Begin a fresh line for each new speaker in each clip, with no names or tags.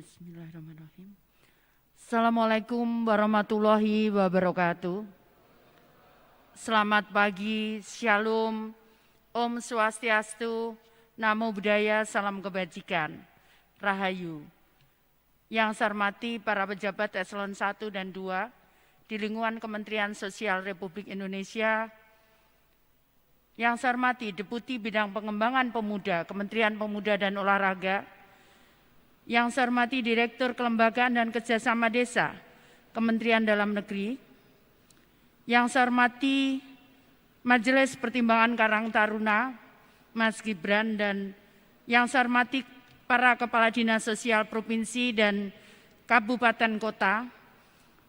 Bismillahirrahmanirrahim. Assalamualaikum warahmatullahi wabarakatuh. Selamat pagi, Shalom, Om Swastiastu, Namo Buddhaya, Salam Kebajikan, Rahayu. Yang saya hormati para pejabat eselon 1 dan 2 di lingkungan Kementerian Sosial Republik Indonesia. Yang saya hormati Deputi Bidang Pengembangan Pemuda, Kementerian Pemuda dan Olahraga. Yang saya hormati Direktur Kelembagaan dan Kerjasama Desa, Kementerian Dalam Negeri. Yang saya hormati Majelis Pertimbangan Karang Taruna, Mas Gibran, dan yang saya hormati para Kepala Dinas Sosial Provinsi dan Kabupaten Kota,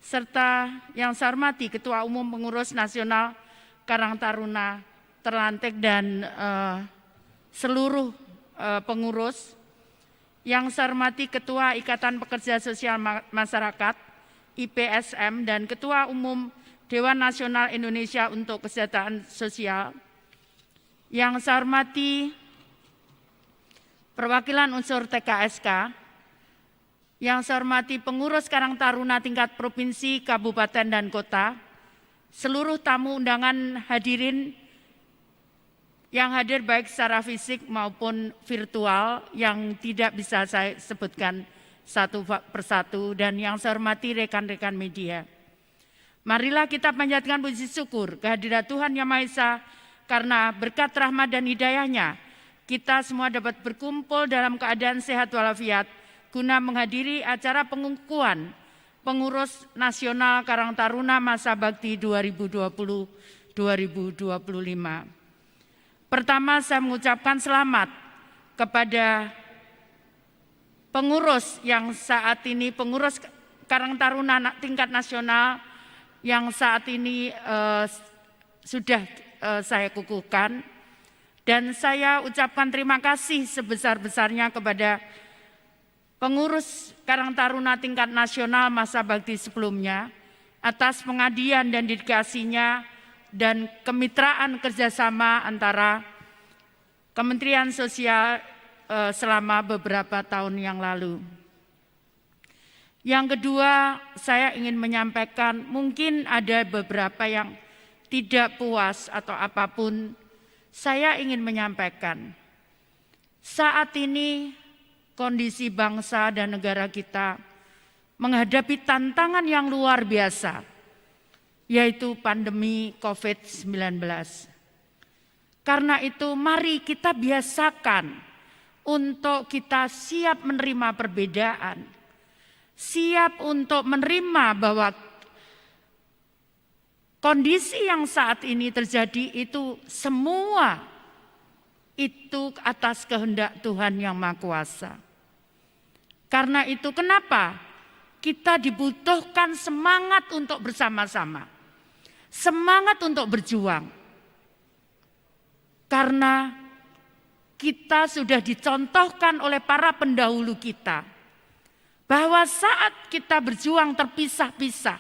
serta yang saya hormati Ketua Umum Pengurus Nasional Karang Taruna terlantik dan seluruh pengurus. Yang saya hormati Ketua Ikatan Pekerja Sosial Masyarakat IPSM dan Ketua Umum Dewan Nasional Indonesia untuk Kesejahteraan Sosial. Yang saya hormati perwakilan unsur TKSK. Yang saya hormati pengurus Karang Taruna tingkat provinsi, kabupaten dan kota. Seluruh tamu undangan hadirin yang hadir baik secara fisik maupun virtual yang tidak bisa saya sebutkan satu persatu, dan yang saya hormati rekan-rekan media. Marilah kita panjatkan puji syukur kehadirat Tuhan Yang Maha Esa, karena berkat rahmat dan hidayahnya kita semua dapat berkumpul dalam keadaan sehat walafiat guna menghadiri acara pengukuhan pengurus nasional Karang Taruna masa bakti 2020-2025. Pertama, saya mengucapkan selamat kepada pengurus yang saat ini, pengurus Karang Taruna tingkat nasional yang saat ini sudah saya kukuhkan. Dan saya ucapkan terima kasih sebesar-besarnya kepada pengurus Karang Taruna tingkat nasional masa bakti sebelumnya atas pengabdian dan dedikasinya dan kemitraan kerjasama antara Kementerian Sosial selama beberapa tahun yang lalu. Yang kedua, saya ingin menyampaikan mungkin ada beberapa yang tidak puas atau apapun. Saya ingin menyampaikan saat ini kondisi bangsa dan negara kita menghadapi tantangan yang luar biasa, yaitu pandemi COVID-19. Karena itu mari kita biasakan untuk kita siap menerima perbedaan, siap untuk menerima bahwa kondisi yang saat ini terjadi itu semua itu atas kehendak Tuhan Yang Maha Kuasa. Karena itu kenapa kita dibutuhkan semangat untuk bersama-sama, semangat untuk berjuang. Karena kita sudah dicontohkan oleh para pendahulu kita bahwa saat kita berjuang terpisah-pisah,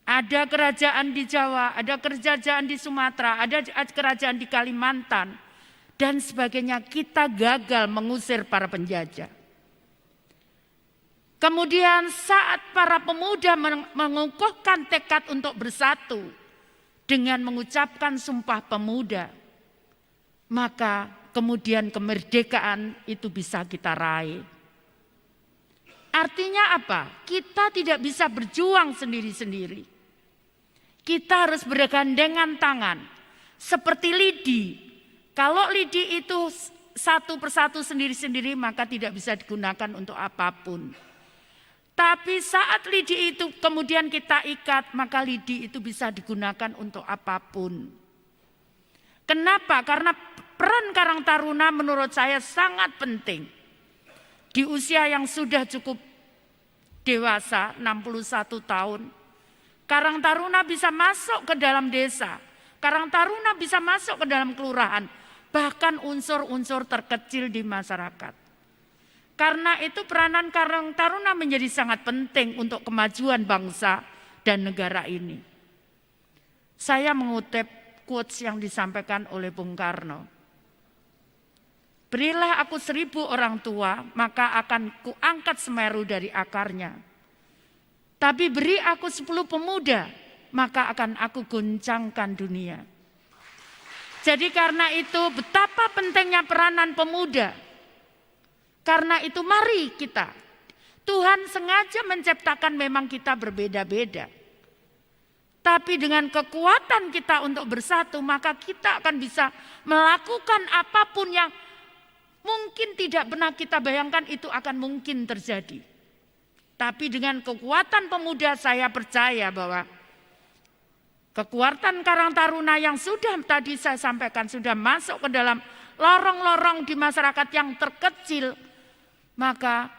ada kerajaan di Jawa, ada kerajaan di Sumatera, ada kerajaan di Kalimantan, dan sebagainya, kita gagal mengusir para penjajah. Kemudian saat para pemuda mengukuhkan tekad untuk bersatu dengan mengucapkan Sumpah Pemuda, maka kemudian kemerdekaan itu bisa kita raih. Artinya apa? Kita tidak bisa berjuang sendiri-sendiri. Kita harus bergandengan tangan. Seperti lidi. Kalau lidi itu satu persatu sendiri-sendiri maka tidak bisa digunakan untuk apapun. Tapi saat lidi itu kemudian kita ikat, maka lidi itu bisa digunakan untuk apapun. Kenapa? Karena peran Karang Taruna menurut saya sangat penting. Di usia yang sudah cukup dewasa, 61 tahun, Karang Taruna bisa masuk ke dalam desa, Karang Taruna bisa masuk ke dalam kelurahan, bahkan unsur-unsur terkecil di masyarakat. Karena itu peranan Karang Taruna menjadi sangat penting untuk kemajuan bangsa dan negara ini. Saya mengutip quotes yang disampaikan oleh Bung Karno. Berilah aku 1000 orang tua, maka akan kuangkat Semeru dari akarnya. Tapi beri aku 10 pemuda, maka akan aku goncangkan dunia. Jadi karena itu betapa pentingnya peranan pemuda. Karena itu mari kita, Tuhan sengaja menciptakan memang kita berbeda-beda. Tapi dengan kekuatan kita untuk bersatu, maka kita akan bisa melakukan apapun yang mungkin tidak pernah kita bayangkan itu akan mungkin terjadi. Tapi dengan kekuatan pemuda saya percaya bahwa kekuatan Karang Taruna yang sudah tadi saya sampaikan sudah masuk ke dalam lorong-lorong di masyarakat yang terkecil, maka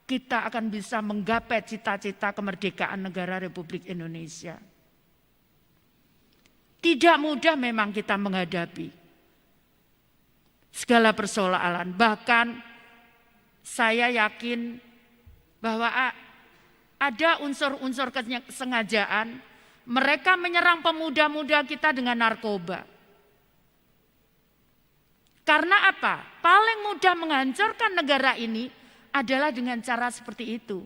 kita akan bisa menggapai cita-cita kemerdekaan negara Republik Indonesia. Tidak mudah memang kita menghadapi segala persoalan. Bahkan saya yakin bahwa ada unsur-unsur kesengajaan. Mereka menyerang pemuda-muda kita dengan narkoba. Karena apa? Paling mudah menghancurkan negara ini adalah dengan cara seperti itu.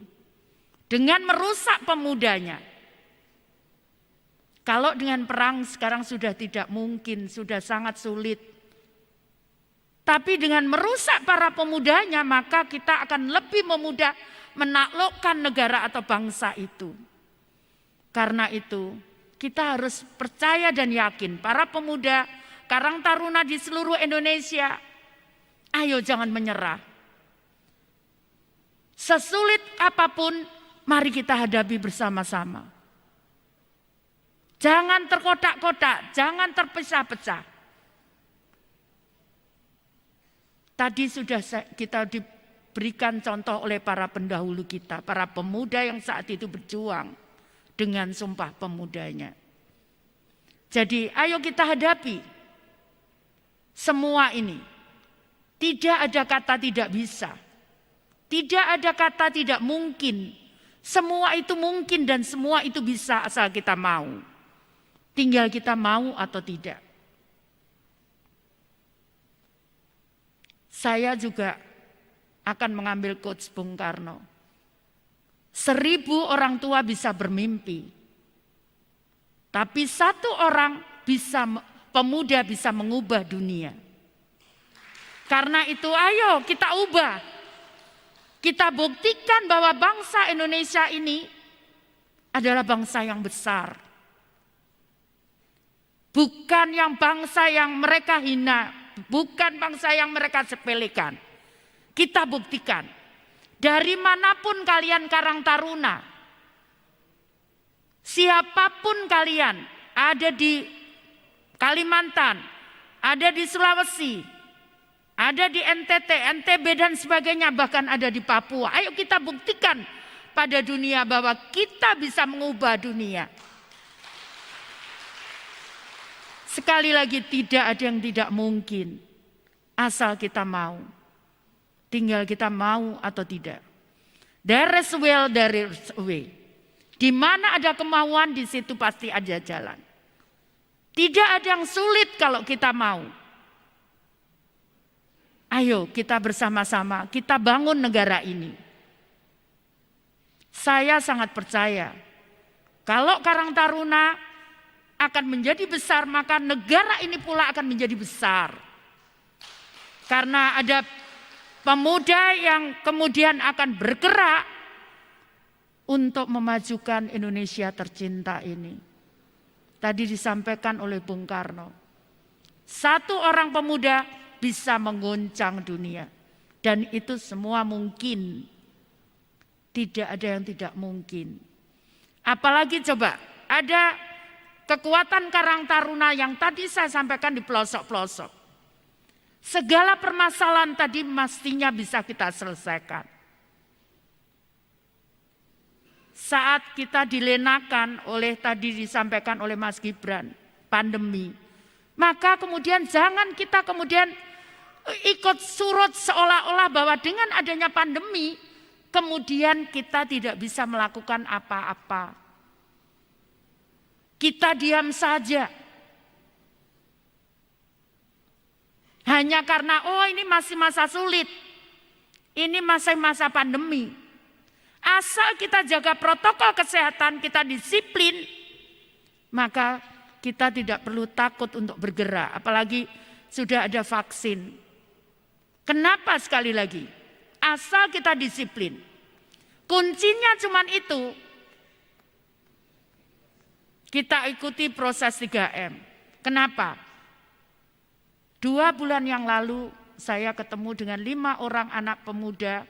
Dengan merusak pemudanya. Kalau dengan perang sekarang sudah tidak mungkin, sudah sangat sulit. Tapi dengan merusak para pemudanya, maka kita akan lebih memudah menaklukkan negara atau bangsa itu. Karena itu kita harus percaya dan yakin para pemuda Karang Taruna di seluruh Indonesia, ayo jangan menyerah. Sesulit apapun mari kita hadapi bersama-sama. Jangan terkotak-kotak, jangan terpecah-pecah. Tadi sudah kita diberikan contoh oleh para pendahulu kita, para pemuda yang saat itu berjuang dengan sumpah pemudanya. Jadi ayo kita hadapi semua ini. Tidak ada kata tidak bisa. Tidak ada kata tidak mungkin. Semua itu mungkin dan semua itu bisa asal kita mau. Tinggal kita mau atau tidak. Saya juga akan mengambil quotes Bung Karno. 1000 orang tua bisa bermimpi. Tapi 1 orang pemuda bisa mengubah dunia. Karena itu ayo kita ubah. Kita buktikan bahwa bangsa Indonesia ini adalah bangsa yang besar. Bukan yang bangsa yang mereka hina, bukan bangsa yang mereka sepelekan. Kita buktikan. Dari manapun kalian Karang Taruna, siapapun kalian, ada di Kalimantan, ada di Sulawesi, ada di NTT, NTB dan sebagainya, bahkan ada di Papua. Ayo kita buktikan pada dunia bahwa kita bisa mengubah dunia. Sekali lagi tidak ada yang tidak mungkin, asal kita mau. Tinggal kita mau atau tidak. There is will, there is a way. Di mana ada kemauan, di situ pasti ada jalan. Tidak ada yang sulit kalau kita mau. Ayo kita bersama-sama, kita bangun negara ini. Saya sangat percaya, kalau Karang Taruna akan menjadi besar, maka negara ini pula akan menjadi besar. Karena ada pemuda yang kemudian akan bergerak untuk memajukan Indonesia tercinta ini. Tadi disampaikan oleh Bung Karno. 1 orang pemuda bisa menggoncang dunia. Dan itu semua mungkin. Tidak ada yang tidak mungkin. Apalagi coba, ada kekuatan Karang Taruna yang tadi saya sampaikan di pelosok-pelosok. Segala permasalahan tadi mestinya bisa kita selesaikan. Saat kita dilenakan oleh tadi disampaikan oleh Mas Gibran, pandemi. Maka kemudian jangan kita kemudian ikut surut seolah-olah bahwa dengan adanya pandemi, kemudian kita tidak bisa melakukan apa-apa. Kita diam saja. Hanya karena ini masih masa sulit. Ini masa pandemi. Asal kita jaga protokol kesehatan, kita disiplin, maka kita tidak perlu takut untuk bergerak. Apalagi sudah ada vaksin. Kenapa sekali lagi? Asal kita disiplin. Kuncinya cuman itu. Kita ikuti proses 3M. Kenapa? 2 bulan yang lalu saya ketemu dengan 5 orang anak pemuda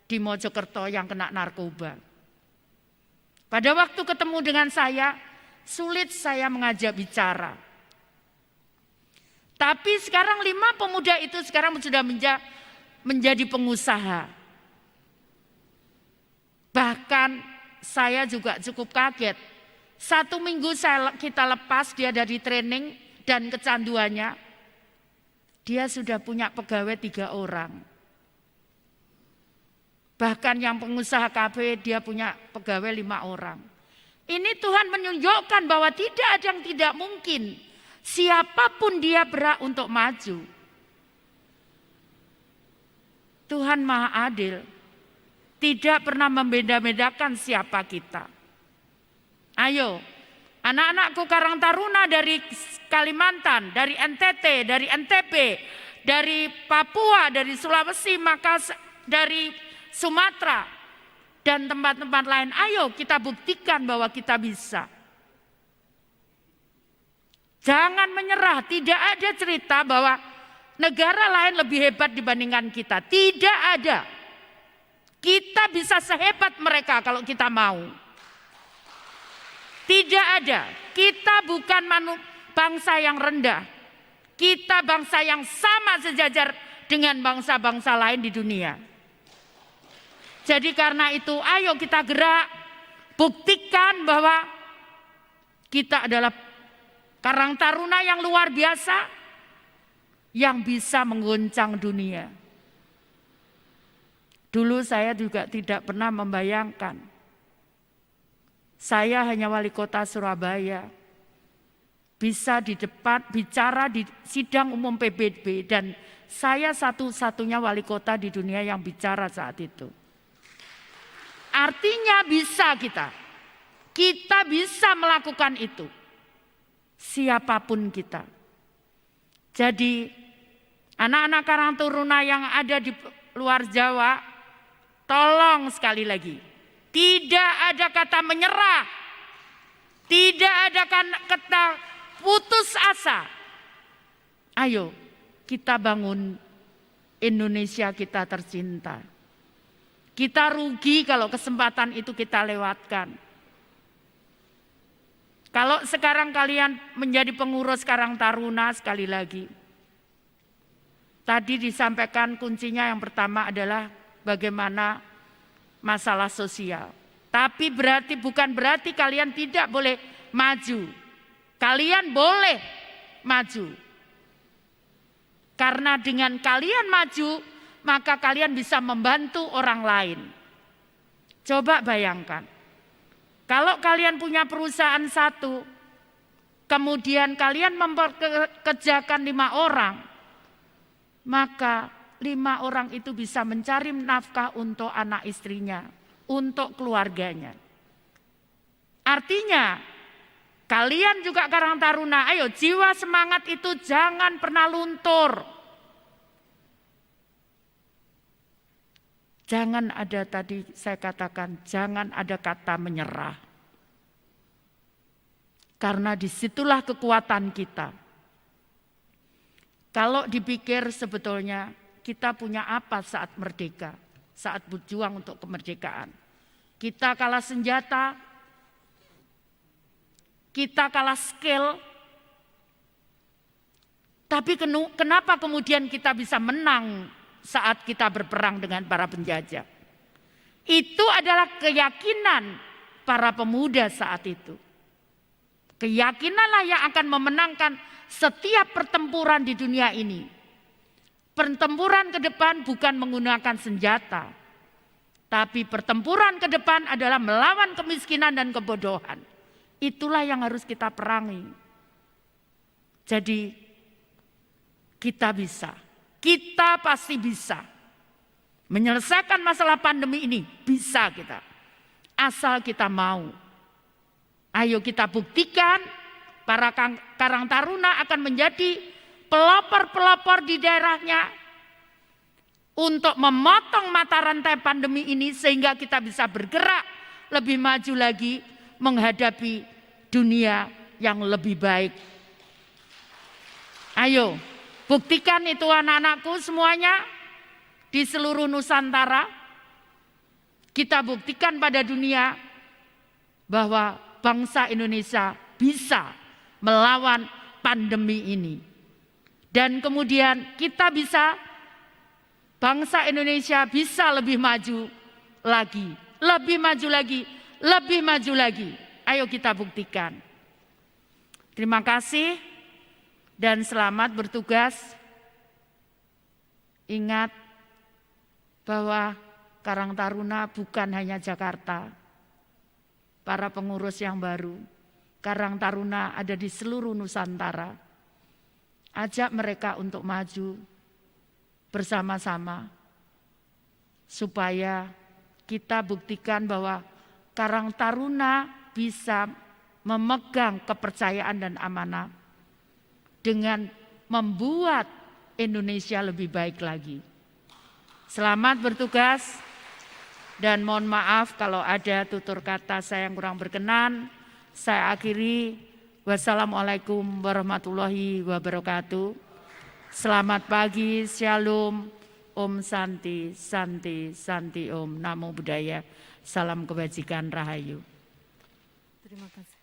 di Mojokerto yang kena narkoba. Pada waktu ketemu dengan saya, sulit saya mengajak bicara. Tapi sekarang 5 pemuda itu sekarang sudah menjadi pengusaha. Bahkan saya juga cukup kaget. 1 minggu kita lepas dia dari training dan kecanduannya. Dia sudah punya pegawai 3 orang. Bahkan yang pengusaha kafe dia punya pegawai 5 orang. Ini Tuhan menunjukkan bahwa tidak ada yang tidak mungkin. Siapapun dia berhak untuk maju. Tuhan Maha Adil. Tidak pernah membeda-bedakan siapa kita. Ayo, anak-anakku Karang Taruna dari Kalimantan, dari NTT, dari NTB, dari Papua, dari Sulawesi, Makassar, dari Sumatera, dan tempat-tempat lain. Ayo kita buktikan bahwa kita bisa. Jangan menyerah, tidak ada cerita bahwa negara lain lebih hebat dibandingkan kita. Tidak ada. Kita bisa sehebat mereka kalau kita mau. Tidak ada. Kita bukan bangsa yang rendah. Kita bangsa yang sama sejajar dengan bangsa-bangsa lain di dunia. Jadi karena itu ayo kita gerak. Buktikan bahwa kita adalah Karang Taruna yang luar biasa. Yang bisa mengguncang dunia. Dulu saya juga tidak pernah membayangkan. Saya hanya wali kota Surabaya. Bisa di depan, bicara di sidang umum PBB. Dan saya satu-satunya wali kota di dunia yang bicara saat itu. Artinya bisa kita. Kita bisa melakukan itu. Siapapun kita. Jadi anak-anak Karang Taruna yang ada di luar Jawa, tolong sekali lagi, tidak ada kata menyerah, tidak ada kata putus asa. Ayo kita bangun Indonesia kita tercinta. Kita rugi kalau kesempatan itu kita lewatkan. Kalau sekarang kalian menjadi pengurus Karang Taruna sekali lagi. Tadi disampaikan kuncinya yang pertama adalah bagaimana masalah sosial. Tapi bukan berarti kalian tidak boleh maju. Kalian boleh maju. Karena dengan kalian maju, maka kalian bisa membantu orang lain. Coba bayangkan. Kalau kalian punya perusahaan satu, kemudian kalian mempekerjakan 5 orang, maka 5 orang itu bisa mencari nafkah untuk anak istrinya, untuk keluarganya. Artinya, kalian juga Karang Taruna, ayo jiwa semangat itu jangan pernah luntur. Jangan ada tadi saya katakan, jangan ada kata menyerah. Karena disitulah kekuatan kita. Kalau dipikir sebetulnya kita punya apa saat merdeka, saat berjuang untuk kemerdekaan. Kita kalah senjata, kita kalah skill, tapi kenapa kemudian kita bisa menang saat kita berperang dengan para penjajah? Itu adalah keyakinan para pemuda saat itu. Keyakinanlah yang akan memenangkan setiap pertempuran di dunia ini. Pertempuran ke depan bukan menggunakan senjata, tapi pertempuran ke depan adalah melawan kemiskinan dan kebodohan. Itulah yang harus kita perangi. Jadi Kita bisa, kita pasti bisa. Menyelesaikan masalah pandemi ini bisa kita. Asal kita mau. Ayo kita buktikan para Karang Taruna akan menjadi pelopor-pelopor di daerahnya untuk memotong mata rantai pandemi ini sehingga kita bisa bergerak lebih maju lagi menghadapi dunia yang lebih baik. Ayo, buktikan itu anak-anakku semuanya di seluruh Nusantara. Kita buktikan pada dunia bahwa bangsa Indonesia bisa melawan pandemi ini. Dan kemudian kita bisa, bangsa Indonesia bisa lebih maju lagi, lebih maju lagi, lebih maju lagi. Ayo kita buktikan. Terima kasih dan selamat bertugas. Ingat bahwa Karang Taruna bukan hanya Jakarta. Para pengurus yang baru, Karang Taruna ada di seluruh Nusantara. Ajak mereka untuk maju bersama-sama supaya kita buktikan bahwa Karang Taruna bisa memegang kepercayaan dan amanah dengan membuat Indonesia lebih baik lagi. Selamat bertugas dan mohon maaf kalau ada tutur kata saya yang kurang berkenan. Saya akhiri. Wassalamualaikum warahmatullahi wabarakatuh. Selamat pagi, shalom, om santi, santi, santi om, namo buddhaya, salam kebajikan rahayu.
Terima kasih.